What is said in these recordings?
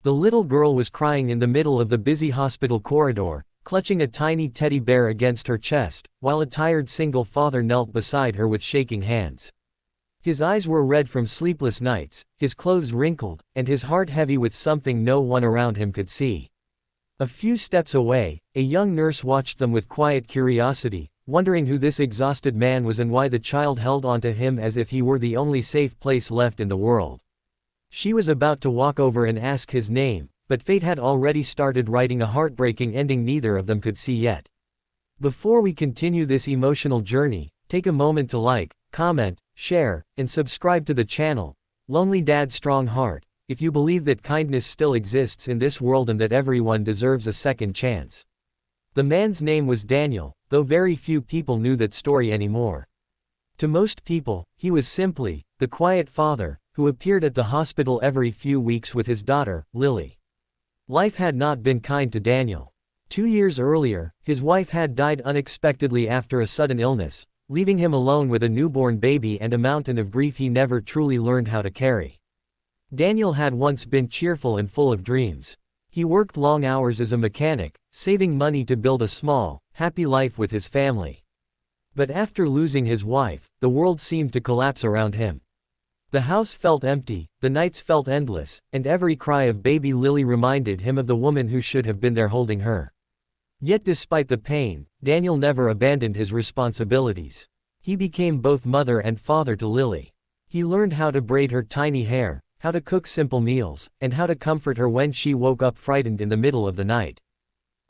The little girl was crying in the middle of the busy hospital corridor, clutching a tiny teddy bear against her chest, while a tired single father knelt beside her with shaking hands. His eyes were red from sleepless nights, his clothes wrinkled, and his heart heavy with something no one around him could see. A few steps away, a young nurse watched them with quiet curiosity, wondering who this exhausted man was and why the child held onto him as if he were the only safe place left in the world. She was about to walk over and ask his name, but fate had already started writing a heartbreaking ending neither of them could see yet. Before we continue this emotional journey, take a moment to like, comment, share, and subscribe to the channel, Lonely Dad Strong Heart, if you believe that kindness still exists in this world and that everyone deserves a second chance. The man's name was Daniel, though very few people knew that story anymore. To most people, he was simply the quiet father who appeared at the hospital every few weeks with his daughter, Lily. Life had not been kind to Daniel. 2 years earlier, his wife had died unexpectedly after a sudden illness, leaving him alone with a newborn baby and a mountain of grief he never truly learned how to carry. Daniel had once been cheerful and full of dreams. He worked long hours as a mechanic, saving money to build a small, happy life with his family. But after losing his wife, the world seemed to collapse around him. The house felt empty, the nights felt endless, and every cry of baby Lily reminded him of the woman who should have been there holding her. Yet despite the pain, Daniel never abandoned his responsibilities. He became both mother and father to Lily. He learned how to braid her tiny hair, how to cook simple meals, and how to comfort her when she woke up frightened in the middle of the night.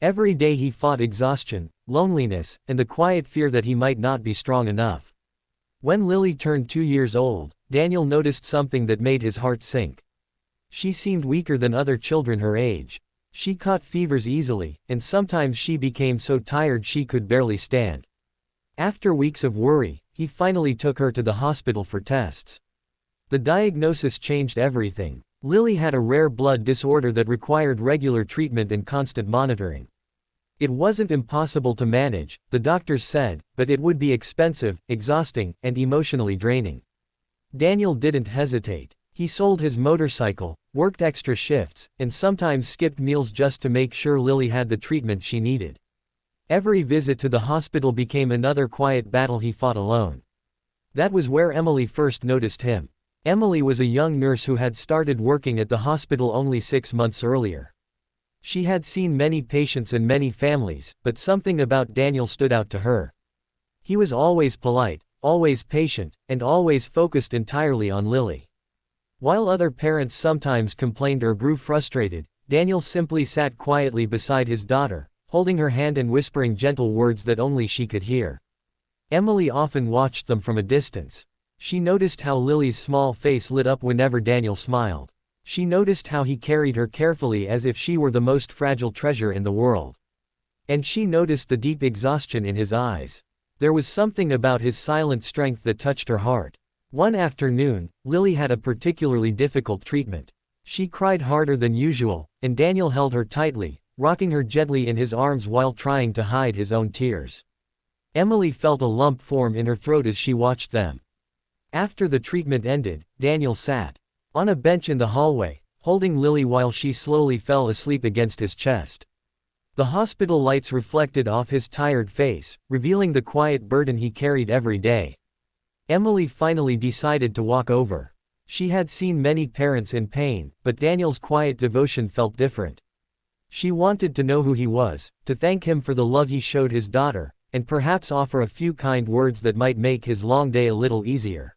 Every day he fought exhaustion, loneliness, and the quiet fear that he might not be strong enough. When Lily turned 2 years old, Daniel noticed something that made his heart sink. She seemed weaker than other children her age. She caught fevers easily, and sometimes she became so tired she could barely stand. After weeks of worry, he finally took her to the hospital for tests. The diagnosis changed everything. Lily had a rare blood disorder that required regular treatment and constant monitoring. It wasn't impossible to manage, the doctors said, but it would be expensive, exhausting, and emotionally draining. Daniel didn't hesitate. He sold his motorcycle, worked extra shifts, and sometimes skipped meals just to make sure Lily had the treatment she needed. Every visit to the hospital became another quiet battle he fought alone. That was where Emily first noticed him. Emily was a young nurse who had started working at the hospital only 6 months earlier. She had seen many patients and many families, but something about Daniel stood out to her. He was always polite, always patient, and always focused entirely on Lily. While other parents sometimes complained or grew frustrated, Daniel simply sat quietly beside his daughter, holding her hand and whispering gentle words that only she could hear. Emily often watched them from a distance. She noticed how Lily's small face lit up whenever Daniel smiled. She noticed how he carried her carefully as if she were the most fragile treasure in the world. And she noticed the deep exhaustion in his eyes. There was something about his silent strength that touched her heart. One afternoon, Lily had a particularly difficult treatment. She cried harder than usual, and Daniel held her tightly, rocking her gently in his arms while trying to hide his own tears. Emily felt a lump form in her throat as she watched them. After the treatment ended, Daniel sat on a bench in the hallway, holding Lily while she slowly fell asleep against his chest. The hospital lights reflected off his tired face, revealing the quiet burden he carried every day. Emily finally decided to walk over. She had seen many parents in pain, but Daniel's quiet devotion felt different. She wanted to know who he was, to thank him for the love he showed his daughter, and perhaps offer a few kind words that might make his long day a little easier.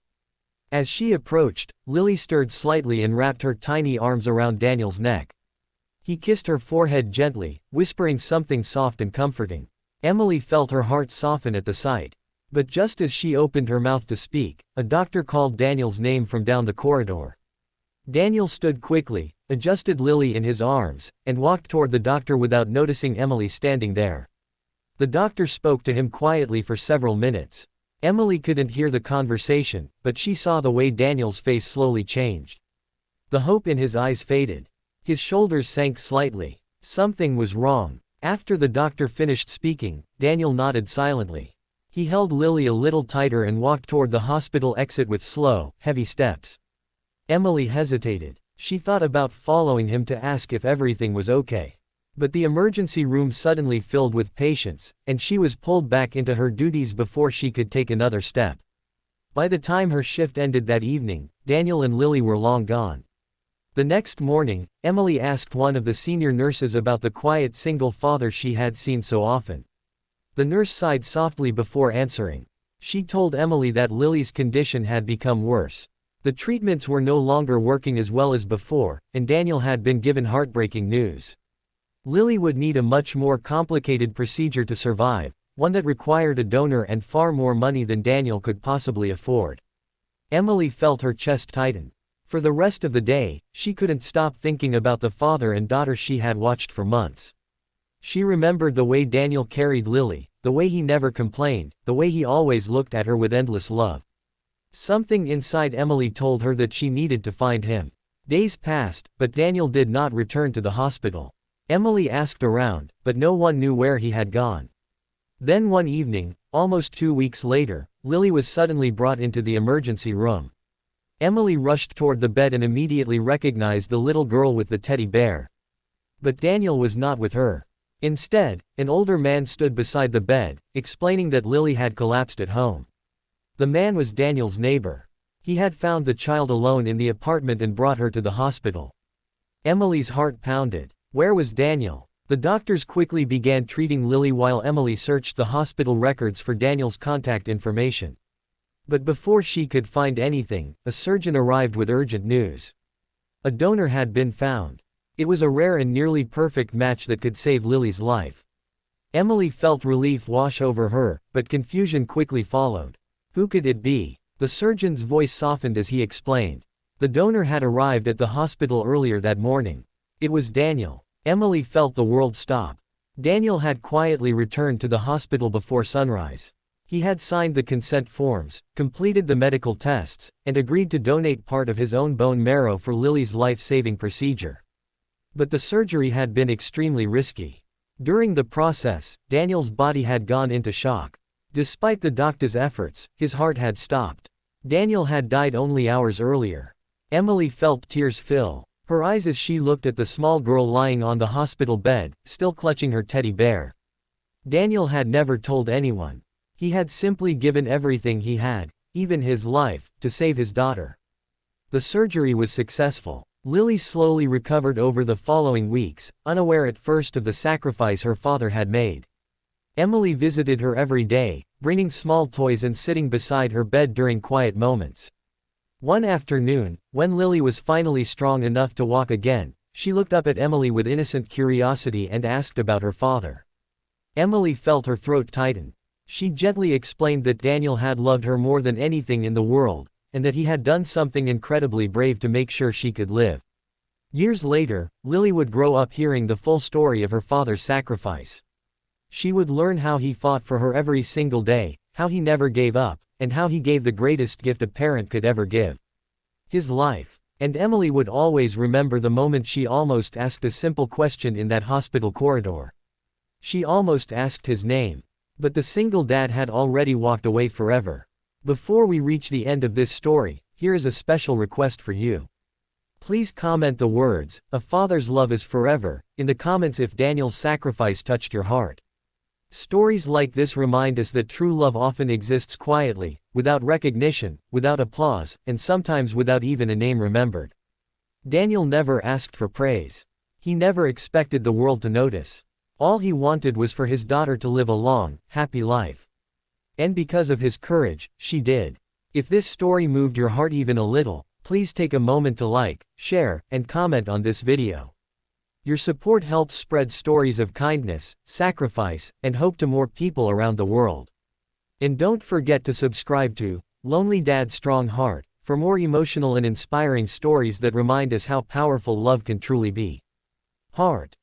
As she approached, Lily stirred slightly and wrapped her tiny arms around Daniel's neck. He kissed her forehead gently, whispering something soft and comforting. Emily felt her heart soften at the sight. But just as she opened her mouth to speak, a doctor called Daniel's name from down the corridor. Daniel stood quickly, adjusted Lily in his arms, and walked toward the doctor without noticing Emily standing there. The doctor spoke to him quietly for several minutes. Emily couldn't hear the conversation, but she saw the way Daniel's face slowly changed. The hope in his eyes faded. His shoulders sank slightly. Something was wrong. After the doctor finished speaking, Daniel nodded silently. He held Lily a little tighter and walked toward the hospital exit with slow, heavy steps. Emily hesitated. She thought about following him to ask if everything was okay. But the emergency room suddenly filled with patients, and she was pulled back into her duties before she could take another step. By the time her shift ended that evening, Daniel and Lily were long gone. The next morning, Emily asked one of the senior nurses about the quiet single father she had seen so often. The nurse sighed softly before answering. She told Emily that Lily's condition had become worse. The treatments were no longer working as well as before, and Daniel had been given heartbreaking news. Lily would need a much more complicated procedure to survive, one that required a donor and far more money than Daniel could possibly afford. Emily felt her chest tighten. For the rest of the day, she couldn't stop thinking about the father and daughter she had watched for months. She remembered the way Daniel carried Lily, the way he never complained, the way he always looked at her with endless love. Something inside Emily told her that she needed to find him. Days passed, but Daniel did not return to the hospital. Emily asked around, but no one knew where he had gone. Then one evening, almost 2 weeks later, Lily was suddenly brought into the emergency room. Emily rushed toward the bed and immediately recognized the little girl with the teddy bear. But Daniel was not with her. Instead, an older man stood beside the bed, explaining that Lily had collapsed at home. The man was Daniel's neighbor. He had found the child alone in the apartment and brought her to the hospital. Emily's heart pounded. Where was Daniel? The doctors quickly began treating Lily while Emily searched the hospital records for Daniel's contact information. But before she could find anything, a surgeon arrived with urgent news. A donor had been found. It was a rare and nearly perfect match that could save Lily's life. Emily felt relief wash over her, but confusion quickly followed. Who could it be? The surgeon's voice softened as he explained. The donor had arrived at the hospital earlier that morning. It was Daniel. Emily felt the world stop. Daniel had quietly returned to the hospital before sunrise. He had signed the consent forms, completed the medical tests, and agreed to donate part of his own bone marrow for Lily's life-saving procedure. But the surgery had been extremely risky. During the process, Daniel's body had gone into shock. Despite the doctor's efforts, his heart had stopped. Daniel had died only hours earlier. Emily felt tears fill her eyes as she looked at the small girl lying on the hospital bed, still clutching her teddy bear. Daniel had never told anyone. He had simply given everything he had, even his life, to save his daughter. The surgery was successful. Lily slowly recovered over the following weeks, unaware at first of the sacrifice her father had made. Emily visited her every day, bringing small toys and sitting beside her bed during quiet moments. One afternoon, when Lily was finally strong enough to walk again, she looked up at Emily with innocent curiosity and asked about her father. Emily felt her throat tighten. She gently explained that Daniel had loved her more than anything in the world, and that he had done something incredibly brave to make sure she could live. Years later, Lily would grow up hearing the full story of her father's sacrifice. She would learn how he fought for her every single day, how he never gave up, and how he gave the greatest gift a parent could ever give: his life. And Emily would always remember the moment she almost asked a simple question in that hospital corridor. She almost asked his name. But the single dad had already walked away forever. Before we reach the end of this story, here is a special request for you. Please comment the words, "A father's love is forever," in the comments if Daniel's sacrifice touched your heart. Stories like this remind us that true love often exists quietly, without recognition, without applause, and sometimes without even a name remembered. Daniel never asked for praise. He never expected the world to notice. All he wanted was for his daughter to live a long, happy life. And because of his courage, she did. If this story moved your heart even a little, please take a moment to like, share, and comment on this video. Your support helps spread stories of kindness, sacrifice, and hope to more people around the world. And don't forget to subscribe to Lonely Dad's Strong Heart for more emotional and inspiring stories that remind us how powerful love can truly be. Heart.